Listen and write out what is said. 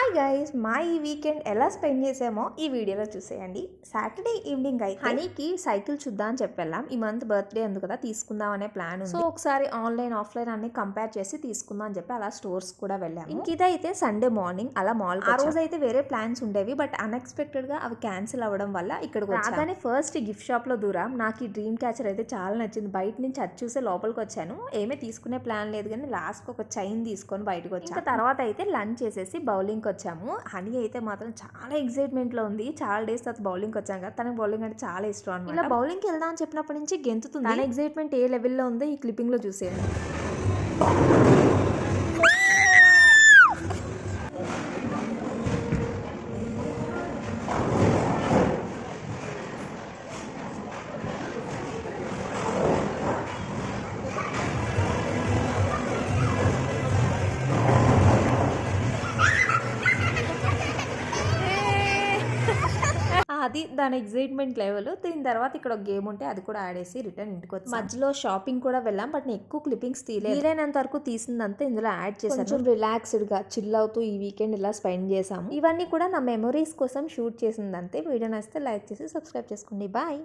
Hi guys, మా ఈ weekend ఎలా స్పెండ్ చేసామో ఈ వీడియోలో చూసేయండి. సాటర్డే ఈవినింగ్ అయితే హనీకి సైకిల్ చూద్దాం అని చెప్పెళ్ళాం. ఈ మంత్ బర్త్డే ఉంది కదా, తీసుకుందాం అనే ప్లాన్ ఉంది. సో ఒకసారి ఆన్లైన్ ఆఫ్లైన్ అన్ని కంపేర్ చేసి తీసుకుందాం అని చెప్పి అలా స్టోర్స్ కూడా వెళ్ళాము. ఇంకిదైతే సండే మార్నింగ్ అలా మాల్. ఆ రోజు అయితే వేరే ప్లాన్స్ ఉండేవి, బట్ అన్ఎక్స్పెక్టెడ్ గా అవి క్యాన్సిల్ అవ్వడం వల్ల ఇక్కడికి రాగానే ఫస్ట్ గిఫ్ట్ షాప్ లో దూరం. నాకు ఈ డ్రీమ్ క్యాచర్ అయితే చాలా నచ్చింది. బయట నుంచి అది చూసే లోపలికి వచ్చాను. ఏమీ తీసుకునే ప్లాన్ లేదు, కానీ లాస్ట్ ఒక చైన్ తీసుకొని బయటకు వచ్చాను. ఇంకా తర్వాత అయితే లంచ్ చేసేసి బౌలింగ్కి వచ్చాము. హనీ అయితే మాత్రం చాలా ఎక్సైట్మెంట్ లో ఉంది. చాలా డేస్ తర్వాత బౌలింగ్కి వచ్చాం కదా, తనకు బౌలింగ్ అంటే చాలా ఇష్టం అనమాట. ఇలా బౌలింగ్కి వెళ్దాం అని చెప్పినప్పటి నుంచి గెంతుతుంది. తన ఎక్సైట్మెంట్ ఏ లెవెల్లో ఉందో ఈ క్లిప్పింగ్ లో చూసేయండి. అది దాని ఎక్సైట్మెంట్ లెవెల్. దీని తర్వాత ఇక్కడ ఒక గేమ్ ఉంటే అది కూడా ఆడేసి రిటర్న్ ఇంటికి వచ్చి మధ్యలో షాపింగ్ కూడా వెళ్ళాం, బట్ నేను ఎక్కువ క్లిప్పింగ్స్ తీయలేదు. వీలైనంత వరకు తీసిందంతా ఇందులో యాడ్ చేశాను. కొంచెం రిలాక్స్డ్ గా చిల్ అవుతూ ఈ వీకెండ్ ఇలా స్పెండ్ చేసాము. ఇవన్నీ కూడా నా మెమరీస్ కోసం షూట్ చేసిందంతే. వీడియో నచ్చితే లైక్ చేసి సబ్స్క్రైబ్ చేసుకోండి. బాయ్.